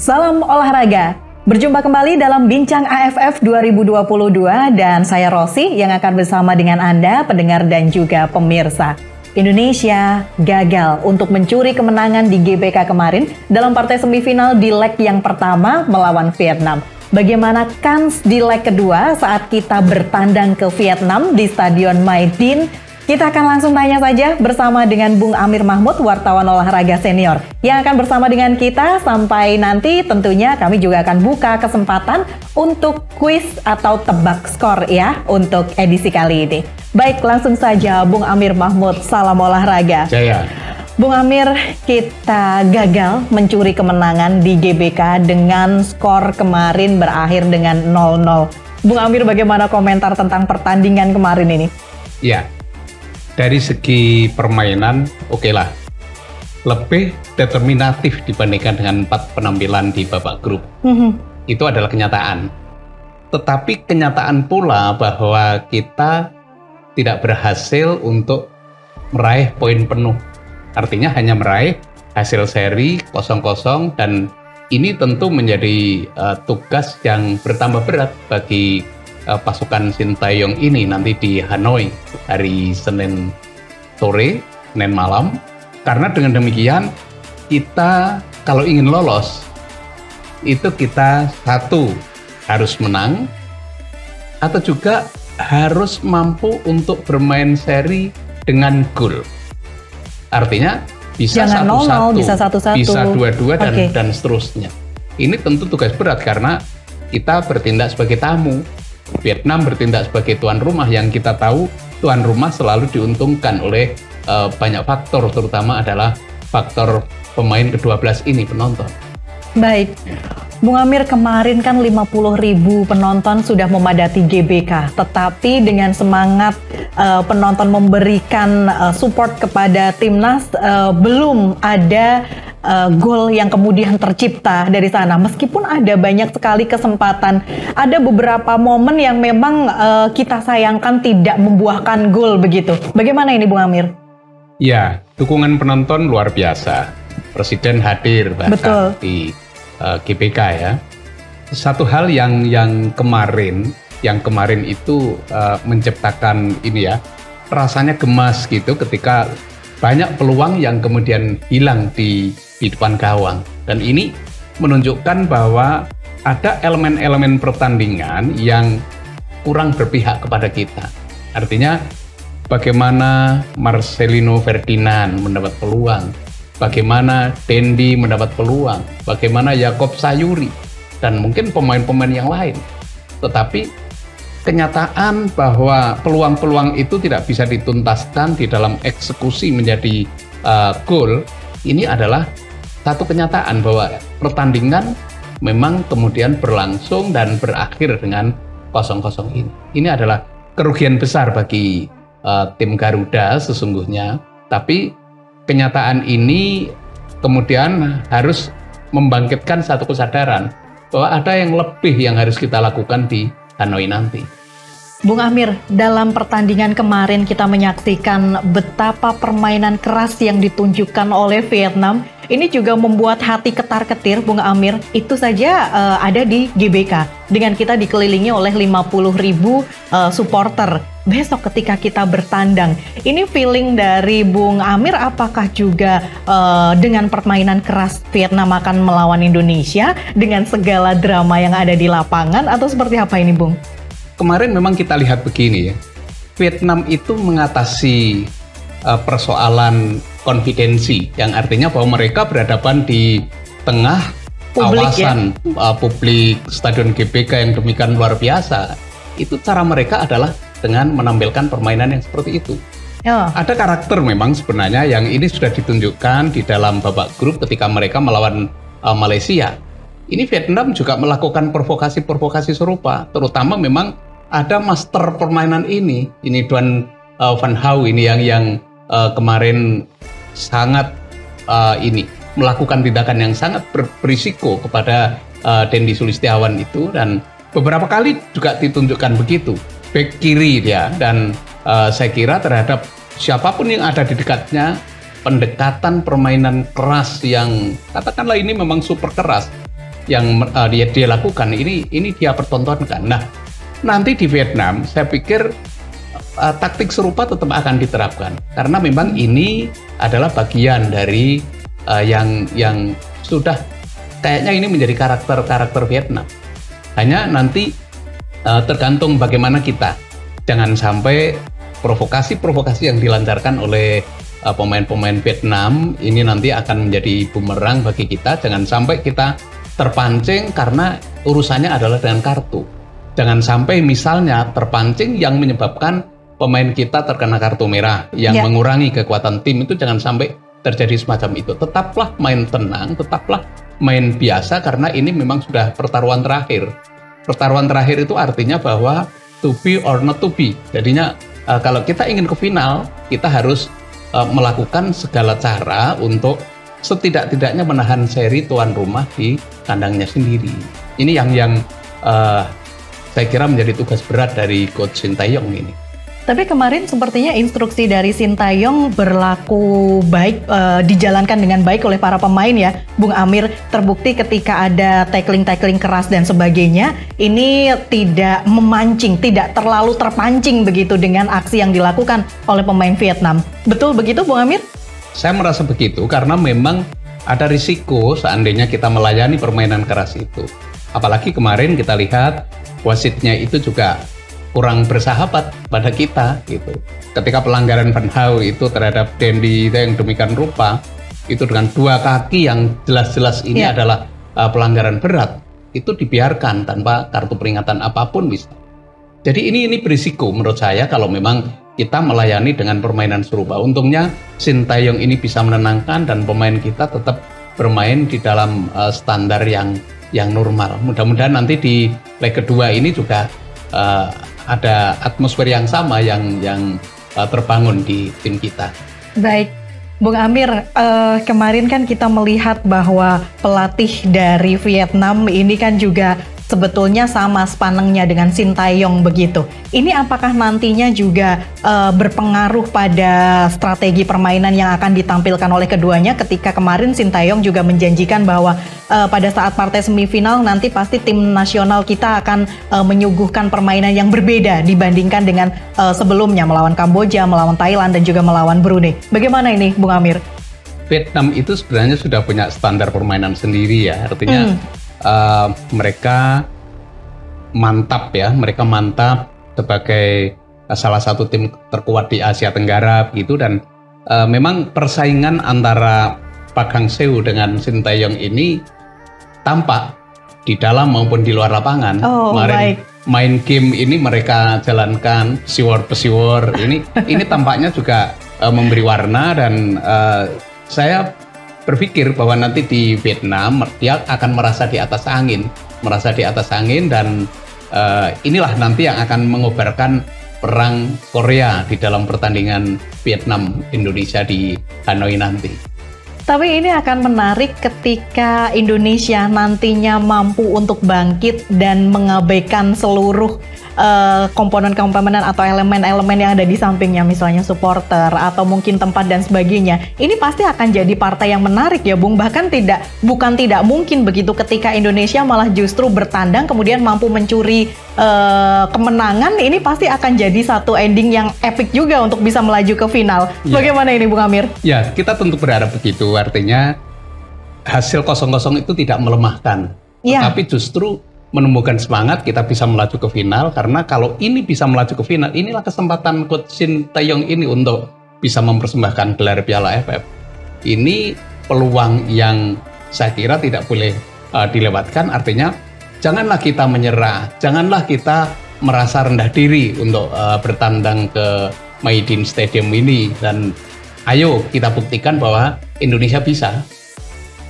Salam olahraga. Berjumpa kembali dalam Bincang AFF 2022 dan saya Rosi yang akan bersama dengan Anda, pendengar dan juga pemirsa. Indonesia gagal untuk mencuri kemenangan di GBK kemarin dalam partai semifinal di leg yang pertama melawan Vietnam. Bagaimana kans di leg kedua saat kita bertandang ke Vietnam di Stadion My Dinh? Kita akan langsung tanya saja bersama dengan Bung Amir Mahmud, wartawan olahraga senior, yang akan bersama dengan kita sampai nanti. Tentunya kami juga akan buka kesempatan untuk kuis atau tebak skor ya untuk edisi kali ini. Baik, langsung saja Bung Amir Mahmud, salam olahraga. Jaya. Bung Amir, kita gagal mencuri kemenangan di GBK dengan skor kemarin berakhir dengan 0-0. Bung Amir, bagaimana komentar tentang pertandingan kemarin ini? Ya. Dari segi permainan, oke lah, lebih determinatif dibandingkan dengan 4 penampilan di babak grup. Itu adalah kenyataan. Tetapi kenyataan pula bahwa kita tidak berhasil untuk meraih poin penuh. Artinya hanya meraih hasil seri 0-0 dan ini tentu menjadi tugas yang bertambah berat bagi pasukan Sintayong ini nanti di Hanoi hari Senin sore, Senin malam. Karena dengan demikian kita kalau ingin lolos itu kita satu harus menang atau juga harus mampu untuk bermain seri dengan gol. Artinya bisa 1-1, bisa 1-1, bisa 2-2 dan seterusnya. Ini tentu tugas berat karena kita bertindak sebagai tamu. Vietnam bertindak sebagai tuan rumah yang kita tahu tuan rumah selalu diuntungkan oleh banyak faktor, terutama adalah faktor pemain ke-12 ini, penonton. Baik, Bung Amir, kemarin kan 50.000 penonton sudah memadati GBK, tetapi dengan semangat penonton memberikan support kepada timnas, belum ada gol yang kemudian tercipta dari sana. Meskipun ada banyak sekali kesempatan, ada beberapa momen yang memang kita sayangkan tidak membuahkan gol begitu. Bagaimana ini Bung Amir? Ya, dukungan penonton luar biasa. Presiden hadir bahkan di GBK ya. Satu hal yang kemarin itu menciptakan ini ya, rasanya gemas gitu ketika banyak peluang yang kemudian hilang di depan gawang. Dan ini menunjukkan bahwa ada elemen-elemen pertandingan yang kurang berpihak kepada kita. Artinya bagaimana Marcelino Ferdinand mendapat peluang, bagaimana Dendi mendapat peluang, bagaimana Yakob Sayuri, dan mungkin pemain-pemain yang lain. Tetapi kenyataan bahwa peluang-peluang itu tidak bisa dituntaskan di dalam eksekusi menjadi gol, ini adalah satu kenyataan bahwa pertandingan memang kemudian berlangsung dan berakhir dengan 0-0 ini. Ini adalah kerugian besar bagi tim Garuda sesungguhnya, tapi kenyataan ini kemudian harus membangkitkan satu kesadaran bahwa ada yang lebih yang harus kita lakukan di Hanoi nanti. Bung Amir, dalam pertandingan kemarin kita menyaksikan betapa permainan keras yang ditunjukkan oleh Vietnam. Ini juga membuat hati ketar-ketir, Bung Amir. Itu saja ada di GBK. Dengan kita dikelilingi oleh 50.000 supporter. Besok ketika kita bertandang, ini feeling dari Bung Amir apakah juga dengan permainan keras Vietnam akan melawan Indonesia dengan segala drama yang ada di lapangan atau seperti apa ini, Bung? Kemarin memang kita lihat begini ya, Vietnam itu mengatasi persoalan konfidensi, yang artinya bahwa mereka berhadapan di tengah kawasan publik Stadion GBK yang demikian luar biasa. Itu cara mereka adalah dengan menampilkan permainan yang seperti itu. Ada karakter memang sebenarnya yang ini sudah ditunjukkan di dalam babak grup ketika mereka melawan Malaysia. Ini Vietnam juga melakukan provokasi-provokasi serupa, terutama memang ada master permainan ini Duan Van Hau ini yang kemarin sangat melakukan tindakan yang sangat berisiko kepada Dendi Sulistiawan itu, dan beberapa kali juga ditunjukkan begitu back kiri dia, dan saya kira terhadap siapapun yang ada di dekatnya pendekatan permainan keras yang katakanlah ini memang super keras dia lakukan ini dia pertontonkan. Nah, nanti di Vietnam saya pikir taktik serupa tetap akan diterapkan karena memang ini adalah bagian dari yang sudah kayaknya ini menjadi karakter Vietnam. Hanya nanti tergantung bagaimana kita. Jangan sampai provokasi yang dilancarkan oleh pemain-pemain Vietnam ini nanti akan menjadi bumerang bagi kita. Jangan sampai kita terpancing karena urusannya adalah dengan kartu. Jangan sampai misalnya terpancing yang menyebabkan pemain kita terkena kartu merah yang mengurangi kekuatan tim, itu jangan sampai terjadi semacam itu. Tetaplah main tenang, tetaplah main biasa karena ini memang sudah pertaruhan terakhir. Pertaruhan terakhir itu artinya bahwa to be or not to be. Jadinya kalau kita ingin ke final, kita harus melakukan segala cara untuk setidak-tidaknya menahan seri tuan rumah di kandangnya sendiri. Ini yang saya kira menjadi tugas berat dari Coach Sintayong ini. Tapi kemarin sepertinya instruksi dari Sintayong berlaku baik, dijalankan dengan baik oleh para pemain ya, Bung Amir. Terbukti ketika ada tackling keras dan sebagainya, ini tidak memancing, tidak terlalu terpancing begitu dengan aksi yang dilakukan oleh pemain Vietnam. Betul begitu, Bung Amir? Saya merasa begitu karena memang ada risiko seandainya kita melayani permainan keras itu. Apalagi kemarin kita lihat wasitnya itu juga kurang bersahabat pada kita gitu. Ketika pelanggaran Van Hau itu terhadap Dendi yang demikian rupa, itu dengan 2 kaki yang jelas-jelas ini adalah pelanggaran berat, itu dibiarkan tanpa kartu peringatan apapun bisa. Jadi ini berisiko menurut saya kalau memang kita melayani dengan permainan serupa. Untungnya Sintayong ini bisa menenangkan dan pemain kita tetap bermain di dalam standar yang normal. Mudah-mudahan nanti di leg kedua ini juga ada atmosfer yang sama yang terbangun di tim kita. Baik, Bung Amir, kemarin kan kita melihat bahwa pelatih dari Vietnam ini kan juga sebetulnya sama sepanengnya dengan Sintayong begitu. Ini apakah nantinya juga berpengaruh pada strategi permainan yang akan ditampilkan oleh keduanya? Ketika kemarin Sintayong juga menjanjikan bahwa pada saat partai semifinal nanti pasti tim nasional kita akan menyuguhkan permainan yang berbeda dibandingkan dengan sebelumnya melawan Kamboja, melawan Thailand dan juga melawan Brunei. Bagaimana ini, Bung Amir? Vietnam itu sebenarnya sudah punya standar permainan sendiri ya, artinya mereka mantap sebagai salah satu tim terkuat di Asia Tenggara gitu, dan memang persaingan antara Park Hang-seo dengan Sintayong ini tampak di dalam maupun di luar lapangan. Kemarin main game ini mereka jalankan pesiwar ini tampaknya juga memberi warna, dan saya berpikir bahwa nanti di Vietnam dia akan merasa di atas angin dan inilah nanti yang akan mengobarkan perang Korea di dalam pertandingan Vietnam Indonesia di Hanoi nanti. Tapi ini akan menarik ketika Indonesia nantinya mampu untuk bangkit dan mengabaikan seluruh komponen-komponen atau elemen-elemen yang ada di sampingnya, misalnya supporter atau mungkin tempat dan sebagainya. Ini pasti akan jadi partai yang menarik ya, Bung. Bahkan bukan tidak mungkin begitu ketika Indonesia malah justru bertandang kemudian mampu mencuri kemenangan. Ini pasti akan jadi satu ending yang epic juga untuk bisa melaju ke final. Bagaimana ini, Bung Amir? Ya, kita tentu berharap begitu. Artinya hasil 0-0 itu tidak melemahkan, tapi justru menemukan semangat kita bisa melaju ke final. Karena kalau ini bisa melaju ke final, inilah kesempatan Coach Sintayong ini untuk bisa mempersembahkan gelar Piala AFF. Ini peluang yang saya kira tidak boleh dilewatkan. Artinya janganlah kita menyerah, janganlah kita merasa rendah diri untuk bertandang ke Maidin Stadium ini, dan ayo kita buktikan bahwa Indonesia bisa.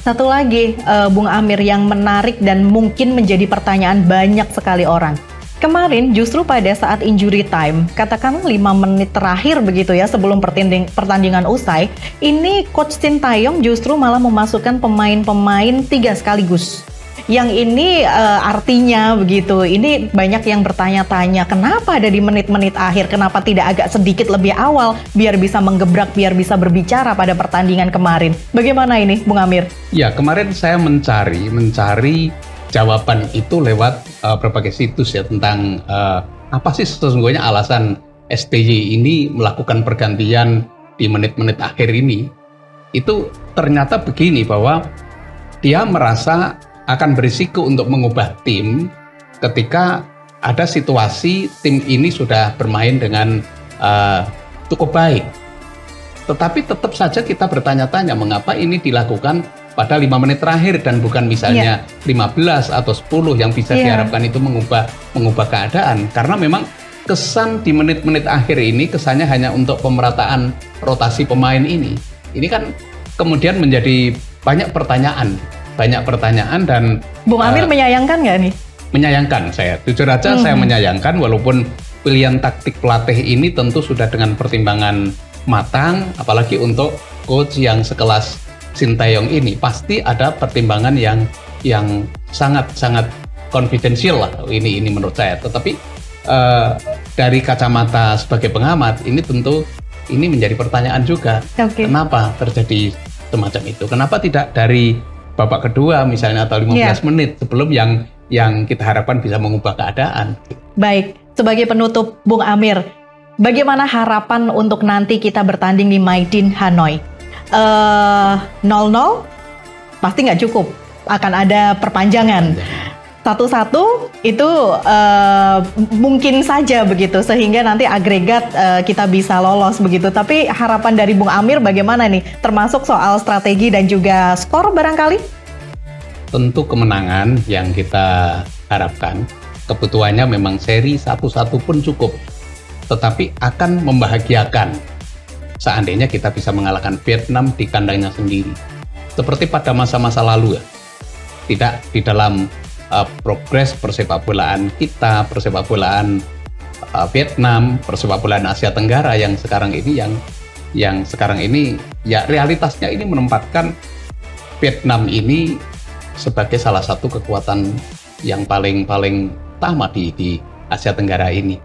Satu lagi, Bung Amir, yang menarik dan mungkin menjadi pertanyaan banyak sekali orang. Kemarin justru pada saat injury time, katakanlah 5 menit terakhir begitu ya sebelum pertandingan usai, ini Coach Sintayong justru malah memasukkan pemain-pemain 3 sekaligus. yang ini artinya begitu. Ini banyak yang bertanya-tanya, kenapa ada di menit-menit akhir? Kenapa tidak agak sedikit lebih awal biar bisa menggebrak, biar bisa berbicara pada pertandingan kemarin? Bagaimana ini, Bung Amir? Ya, kemarin saya mencari jawaban itu lewat berbagai situs ya tentang apa sih sesungguhnya alasan STY ini melakukan pergantian di menit-menit akhir ini. Itu ternyata begini, bahwa dia merasa akan berisiko untuk mengubah tim ketika ada situasi tim ini sudah bermain dengan cukup baik. Tetapi tetap saja kita bertanya-tanya mengapa ini dilakukan pada 5 menit terakhir dan bukan misalnya 15 atau 10 yang bisa diharapkan itu mengubah keadaan. Karena memang kesan di menit-menit akhir ini kesannya hanya untuk pemerataan rotasi pemain ini. Ini kan kemudian menjadi banyak pertanyaan dan Bung Amir menyayangkan nggak nih? Menyayangkan saya, jujur aja saya menyayangkan, walaupun pilihan taktik pelatih ini tentu sudah dengan pertimbangan matang, apalagi untuk coach yang sekelas Sintayong ini pasti ada pertimbangan yang sangat confidential lah ini menurut saya. Tetapi dari kacamata sebagai pengamat ini tentu ini menjadi pertanyaan juga. Kenapa terjadi semacam itu? Kenapa tidak dari babak kedua misalnya atau 15 menit sebelum yang kita harapkan bisa mengubah keadaan? Baik, sebagai penutup Bung Amir, bagaimana harapan untuk nanti kita bertanding di Maidin Hanoi? 0-0 pasti nggak cukup, akan ada perpanjangan. 1-1 itu mungkin saja begitu, sehingga nanti agregat kita bisa lolos begitu. Tapi harapan dari Bung Amir bagaimana nih, termasuk soal strategi dan juga skor barangkali? Tentu kemenangan yang kita harapkan. Kebutuhannya memang seri 1-1 pun cukup, tetapi akan membahagiakan seandainya kita bisa mengalahkan Vietnam di kandangnya sendiri. Seperti pada masa-masa lalu ya, tidak di dalam progres persepakbolaan kita, persepakbolaan Vietnam, persepakbolaan Asia Tenggara yang sekarang ini ya realitasnya ini menempatkan Vietnam ini sebagai salah satu kekuatan yang paling utama di Asia Tenggara ini.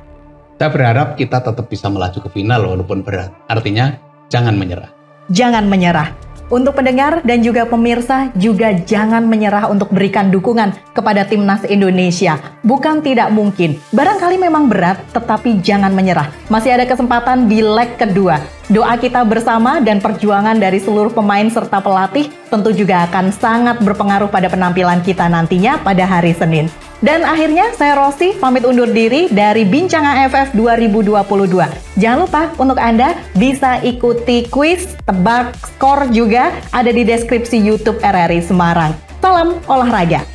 Saya berharap kita tetap bisa melaju ke final walaupun berat. Artinya jangan menyerah. Jangan menyerah. Untuk pendengar dan juga pemirsa juga jangan menyerah untuk berikan dukungan kepada Timnas Indonesia. Bukan tidak mungkin, barangkali memang berat, tetapi jangan menyerah. Masih ada kesempatan di leg kedua. Doa kita bersama dan perjuangan dari seluruh pemain serta pelatih tentu juga akan sangat berpengaruh pada penampilan kita nantinya pada hari Senin. Dan akhirnya saya Rosi pamit undur diri dari Bincang AFF 2022. Jangan lupa untuk Anda bisa ikuti kuis, tebak skor juga ada di deskripsi YouTube RRI Semarang. Salam olahraga.